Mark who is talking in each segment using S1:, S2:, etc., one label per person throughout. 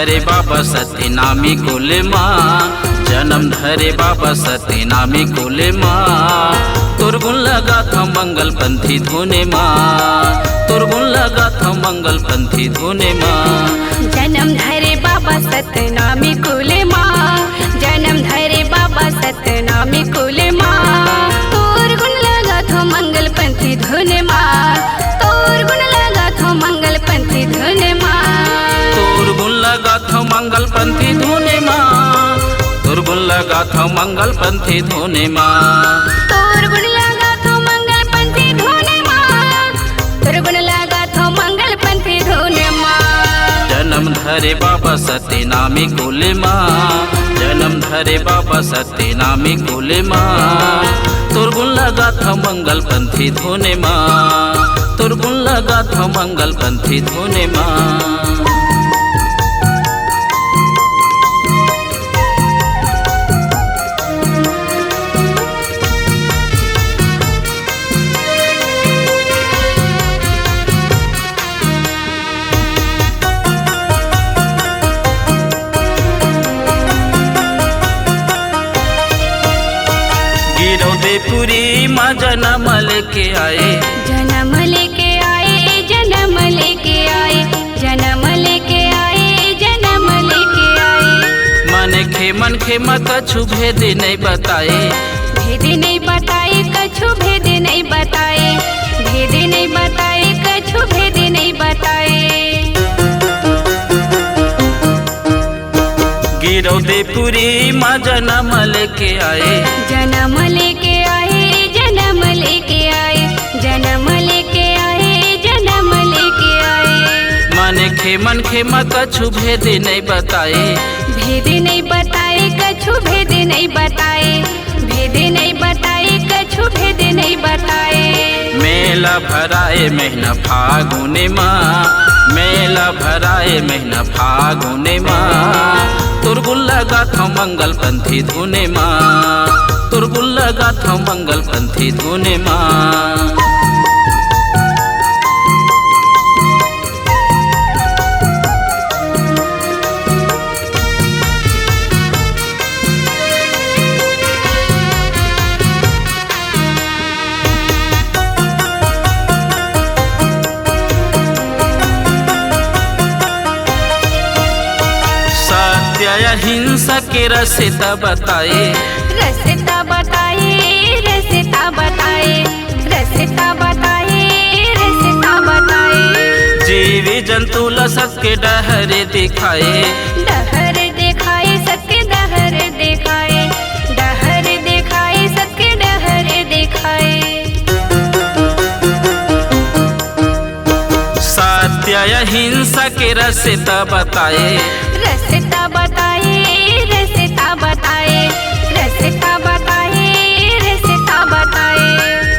S1: धरे बाबा सती नामी कुले माँ, जन्म धरे बाबा सती नामी कुले माँ। तुरगुन लगा था मंगल पंथी धुने माँ, तुरगुन लगा था मंगल पंथी धुने माँ।
S2: जन्म धरे बाबा सतनामी कुले माँ, जन्म धरे बाबा सतनामी कुले माँ। तोर गुण लगा थो मंगल पंथी धुन माँ, तोर गुण लगा थो मंगल पंथी धुन माँ।
S1: तोर गुण लगा था मंगल पंथी धुने माँ, तोर गुण लगा था मंगल पंथी धुने माँ।
S2: तोर गुण लगा थो मंगल पंथी धुन माँ, तोर गुण लगा थो मंगल पंथी धुन माँ।
S1: जन्म धरे बाबा सती नामी कुले माँ, जन्म धरे बाबा सती नामी कुले माँ। तुरगुन लगा था मंगल पंथी धुने माँ, तुरगुन लगा था मंगल पंथी धुने माँ। गिरौदेपुरी माँ जन्म लेके आए,
S2: जन्म लेके आए, जन्म लेके आए, जन्म लेके आए, जन्म लेके आए।
S1: मन खे माँ कछु भेद नहीं बताए,
S2: भेद नहीं बताए, कछु भेद नहीं बताए, भेद नहीं बताए, कछु भेद नहीं बताए।
S1: गिरौदेपुरी माँ जन्म लेके आए,
S2: जन्म लेके आए, जन्म लेके आए, जन्म लेके आए, जन्म लेके आए।
S1: मन खे माँ कछु भेद नहीं बताए,
S2: भेद नहीं बताए, कछु भेद नहीं बताए, भेद नहीं बताए, कछु भेद नहीं बताए।
S1: मेला भराए महीना फागुने माँ, मेला भराए महीना फागुने माँ। तुरगुन लगा था मंगल पंथी धुने माँ, तुरगुन लगा था मंगल पंथी धुने माँ। हिंसा के रसता बताए,
S2: रसता बताए, रसता बताए, रसता बताए, रसता बताए।
S1: जीवी जंतु ल सबके डहरे दिखाए,
S2: डहर दिखाए, सबके डहर दिखाए, डहर दिखाए, सबके डहर दिखाए।
S1: सत्य हिंसा के रसता बताए,
S2: रसता बताए, रसता बताए, रसता बताए, रसता बताए।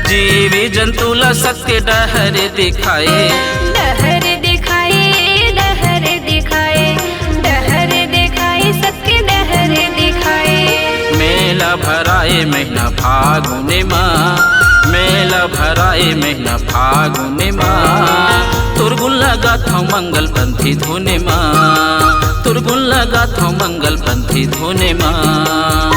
S1: जीवी जंतु ल सबके डहरे दिखाए,
S2: डहर दिखाए, डहर दिखाए, डहर दिखाए, सबके डहर दिखाए।
S1: मेला भराए महीना फागुने माँ, मेला भराए महीना फागुने माँ। तुरगुन लगा था मंगल पंथी धुने माँ, तुरगुन लगा था मंगल पंथी धुने माँ।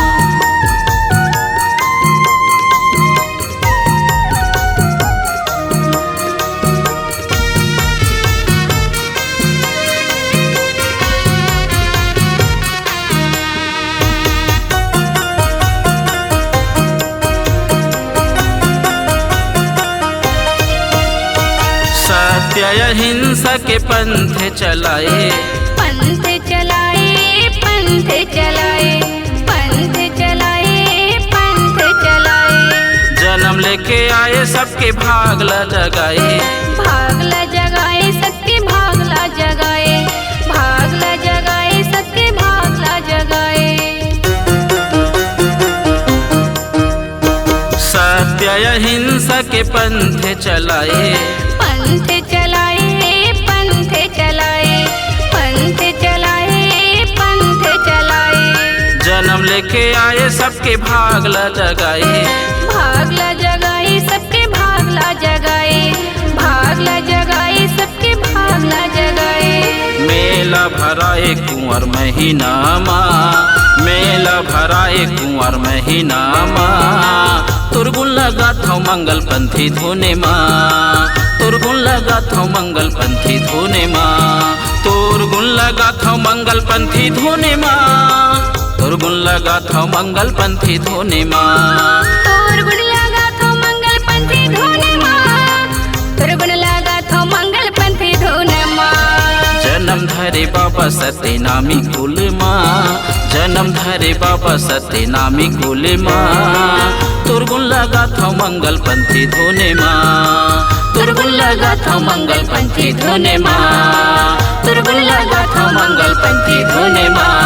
S1: सत्य हिंसा के पंथ चलाए,
S2: पंथ चलाए, पंथ चलाए, पंथ चलाए, पंथ चलाए।
S1: जन्म लेके आए सबके भागला जगाए,
S2: भागला जगाए, सबके भागला जगाए, भागला जगाए, सबके भागला जगाए।
S1: सत्य हिंसा के पंथ चलाए,
S2: पंथ चलाए, पंथ चलाए, पंथ चलाए, पंथ चलाए।
S1: जन्म लेके आए सबके भागला जगाए,
S2: भागला जगाए, सबके भागला जगाए, भागला जगाए, सबके भागला जगाए।
S1: मेला भराए कुआं महीना माँ मेला भराए कुंवर महीना माँ तुरगुन लगा था मंगल पंथी धोने माँ तुरगुन लगा था मंगल पंथी धोने माँ तुरगुन लगा था मंगल पंथी धोने माँ तुरगुन लगा था मंगल पंथी धोने माँ
S2: तुरगुन लगा था मंगल पंथी धोने माँ तुरगुन लगा था मंगल पंथी धोने माँ
S1: जन्म धरे बाबा सत्य नामी कुल माँ जन्म धरे बाबा सत्य नामी कुल माँ तुरगुन लगा था मंगल पंथी धोने माँ तुरगुन लगा था मंगल पंथी धोने माँ तुरगुन लगा था मंगल पंथी धोने माँ।